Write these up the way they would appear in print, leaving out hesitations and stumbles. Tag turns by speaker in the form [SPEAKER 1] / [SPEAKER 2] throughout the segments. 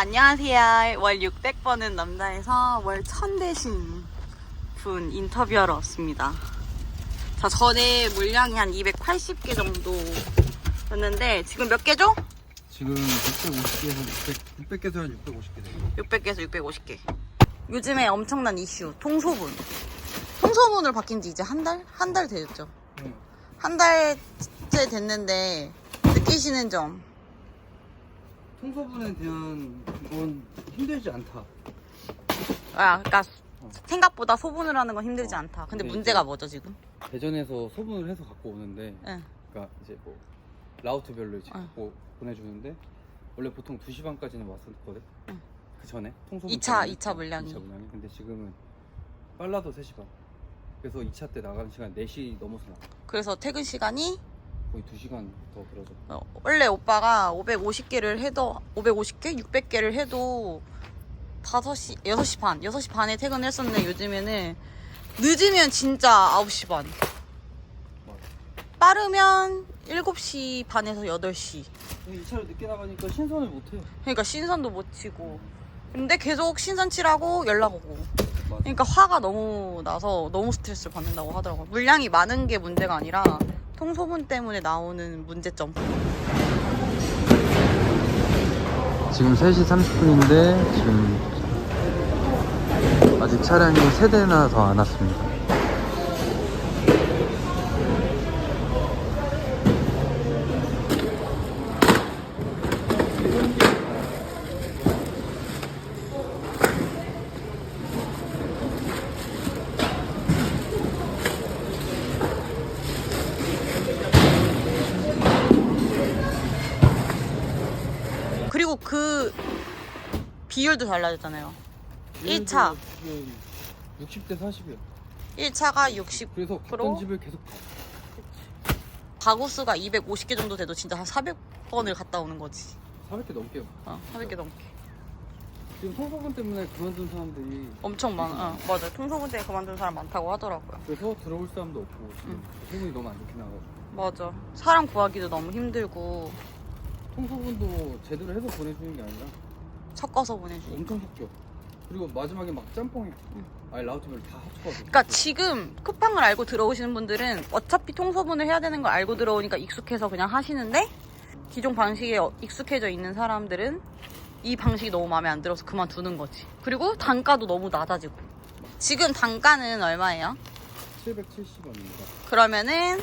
[SPEAKER 1] 안녕하세요. 월 600번은 남자에서 월 1000 되신 분 인터뷰하러 왔습니다. 자, 전에 물량이 한 280개 정도였는데 지금 몇 개죠?
[SPEAKER 2] 지금 650개에서 600개에서 한 650개 돼요.
[SPEAKER 1] 600개에서 650개. 요즘에 엄청난 이슈, 통소분. 통소분을 바뀐 지 이제 한 달? 한 달 됐죠?
[SPEAKER 2] 네.
[SPEAKER 1] 한 달째 됐는데 느끼시는 점?
[SPEAKER 2] 청소분에 대한 건 힘들지 않다.
[SPEAKER 1] 그러니까 생각보다 소분을 하는 건 힘들지 않다. 근데
[SPEAKER 2] 네,
[SPEAKER 1] 문제가
[SPEAKER 2] 이제
[SPEAKER 1] 뭐죠 지금?
[SPEAKER 2] 대전에서 소분을 해서 갖고 오는데,
[SPEAKER 1] 응.
[SPEAKER 2] 그러니까 이제 뭐 라우트별로 이제
[SPEAKER 1] 응.
[SPEAKER 2] 갖고 보내주는데 원래 보통 2시 반까지는 왔었거든.
[SPEAKER 1] 응.
[SPEAKER 2] 그 전에 통소분
[SPEAKER 1] 2차 물량이.
[SPEAKER 2] 2차 물량이. 근데 지금은 빨라도 3시 반. 그래서 2차 때 나가는 시간 4시 넘어서 나가.
[SPEAKER 1] 그래서 퇴근 시간이
[SPEAKER 2] 거의 2시간 더 길어져.
[SPEAKER 1] 원래 오빠가 550개를 해도 550개? 600개를 해도 5시, 6시 반, 6시 반에 퇴근했었는데 요즘에는 늦으면 진짜 9시 반. 빠르면 7시 반에서 8시.
[SPEAKER 2] 2차로 늦게 나가니까 신선을 못해요.
[SPEAKER 1] 그러니까 신선도 못 치고. 근데 계속 신선 치라고 연락 오고.
[SPEAKER 2] 맞아.
[SPEAKER 1] 그러니까 화가 너무 나서 너무 스트레스를 받는다고 하더라고요. 물량이 많은 게 문제가 아니라 통소분 때문에 나오는 문제점.
[SPEAKER 2] 지금 3시 30분인데 지금 아직 차량이 3대나 더 안 왔습니다.
[SPEAKER 1] 그리고 그 비율도 달라졌잖아요. 1차
[SPEAKER 2] 60대 40이요.
[SPEAKER 1] 1차가 60%.
[SPEAKER 2] 그래서 갔던 집을 계속 가.
[SPEAKER 1] 가구 수가 250개 정도 돼도 진짜 한 400번을 갔다 오는 거지.
[SPEAKER 2] 400개 넘게요.
[SPEAKER 1] 400개 넘게.
[SPEAKER 2] 지금 통소분 때문에 그만둔 사람들이
[SPEAKER 1] 엄청 많아. 맞아. 통소분 때문에 그만둔 사람 많다고 하더라고요.
[SPEAKER 2] 그래서 들어올 사람도 없고 지금 소문이 너무 안 좋게 나가고.
[SPEAKER 1] 맞아. 사람 구하기도 너무 힘들고
[SPEAKER 2] 통소분도 제대로 해서 보내주는 게 아니라
[SPEAKER 1] 섞어서 보내주니까.
[SPEAKER 2] 엄청 섞여. 그리고 마지막에 막 짬뽕이 아예 라우트별로 다 합쳐가지고.
[SPEAKER 1] 그러니까 지금 쿠팡을 알고 들어오시는 분들은 어차피 통소분을 해야 되는 걸 알고 들어오니까 익숙해서 그냥 하시는데, 기존 방식에 익숙해져 있는 사람들은 이 방식이 너무 마음에 안 들어서 그만두는 거지. 그리고 단가도 너무 낮아지고. 지금 단가는 얼마예요?
[SPEAKER 2] 770원입니다.
[SPEAKER 1] 그러면은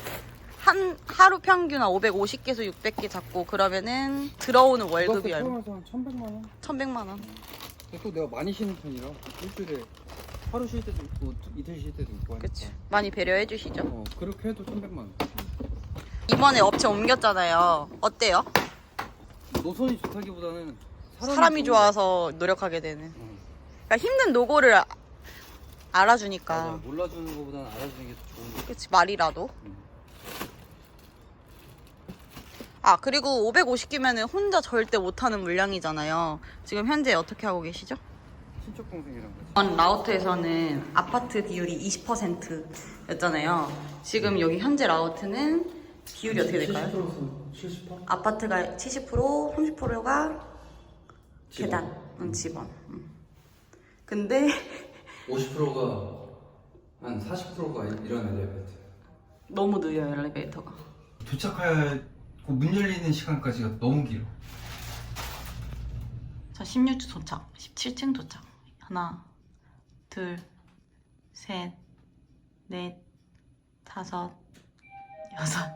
[SPEAKER 1] 하루 평균 한 550개에서 600개 잡고 그러면은 들어오는 월급이 얼마?
[SPEAKER 2] 포함해서 한 1,100만 원?
[SPEAKER 1] 1,100만 원.
[SPEAKER 2] 또 내가 많이 쉬는 편이라 일주일에 하루 쉴 때도 있고 이틀 쉴 때도 있고 하니까.
[SPEAKER 1] 그치. 많이 배려해 주시죠.
[SPEAKER 2] 그렇게 해도 1,100만 원.
[SPEAKER 1] 이번에 업체 옮겼잖아요. 어때요?
[SPEAKER 2] 노선이 좋다기보다는
[SPEAKER 1] 사람이 좋아서 노력하게 되는. 그러니까 힘든 노고를 알아주니까.
[SPEAKER 2] 맞아. 몰라주는 것보다는 알아주는 게 더 좋은데.
[SPEAKER 1] 그치, 말이라도. 그리고 550개면은 혼자 절대 못하는 물량이잖아요. 지금 현재 어떻게 하고 계시죠?
[SPEAKER 2] 친척 동생이랑 같이.
[SPEAKER 1] 이번 라우트에서는 아파트 비율이 20%였잖아요. 지금 여기 현재 라우트는 비율이 어떻게 될까요?
[SPEAKER 2] 70%?
[SPEAKER 1] 아파트가 70%, 30%가 계단, 집원. 근데
[SPEAKER 2] 50%가 한 40%가 이런 엘리베이터.
[SPEAKER 1] 너무 느려요, 엘리베이터가.
[SPEAKER 2] 도착할 문 열리는 시간까지가 너무 길어.
[SPEAKER 1] 자, 16주 도착, 17층 도착. 하나, 둘, 셋, 넷, 다섯, 여섯,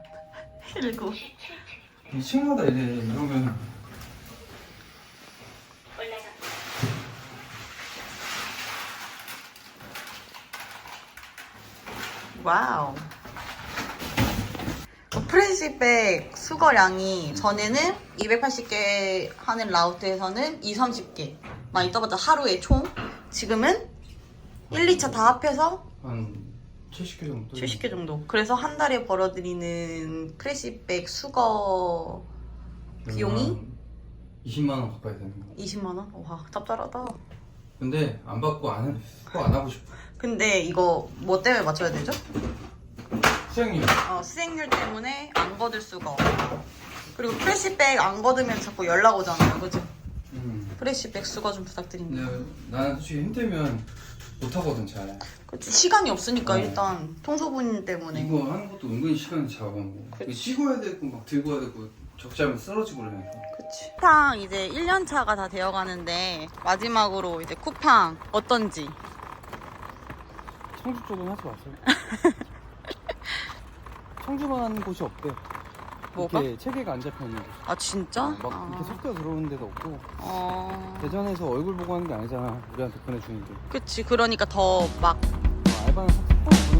[SPEAKER 1] 일곱.
[SPEAKER 2] 2층마다 이러면
[SPEAKER 1] 와우. 프레시백 수거량이 전에는 280개 하는 라우트에서는 2, 30개만 있어봤자 하루에 총. 지금은 1, 2차 다 합해서
[SPEAKER 2] 한 70개 정도.
[SPEAKER 1] 70개 정도. 그래서 한 달에 벌어들이는 프레시백 수거 비용이
[SPEAKER 2] 20만 원 가까이 되는 거.
[SPEAKER 1] 20만 원? 와, 짭짤하다.
[SPEAKER 2] 근데 안 받고 안 하고 싶어.
[SPEAKER 1] 근데 이거 뭐 때문에 맞춰야 되죠?
[SPEAKER 2] 수행료.
[SPEAKER 1] 수익률 때문에 안 거둘 수가 없고. 그리고 프레시백 안 거두면 자꾸 연락 오잖아요, 그죠? 프레시 백수가 좀 부탁드립니다.
[SPEAKER 2] 근데 나는 솔직히 힘들면 못하거든 잘.
[SPEAKER 1] 그치, 시간이 없으니까
[SPEAKER 2] 어.
[SPEAKER 1] 일단 통소분 때문에.
[SPEAKER 2] 이거 하는 것도 은근히 시간이 잡아먹고 이거
[SPEAKER 1] 그치.
[SPEAKER 2] 찍어야 되고 막 들고 와야 되고 적시하면 쓰러지고 그러니까.
[SPEAKER 1] 그치. 쿠팡 이제 1년 차가 다 되어 가는데 마지막으로 이제 쿠팡 어떤지.
[SPEAKER 2] 청주 쪽은 하지 마세요. 청주만 곳이 없대.
[SPEAKER 1] 뭐가?
[SPEAKER 2] 이렇게 체계가 안 잡혀 있는 곳.
[SPEAKER 1] 아 진짜?
[SPEAKER 2] 막 이렇게 속도가 들어오는 데도 없고.
[SPEAKER 1] 어.
[SPEAKER 2] 대전에서 얼굴 보고 하는 게 아니잖아. 우리한테 보내주는 게.
[SPEAKER 1] 그치. 그러니까 더 막
[SPEAKER 2] 알바는 삭삭하고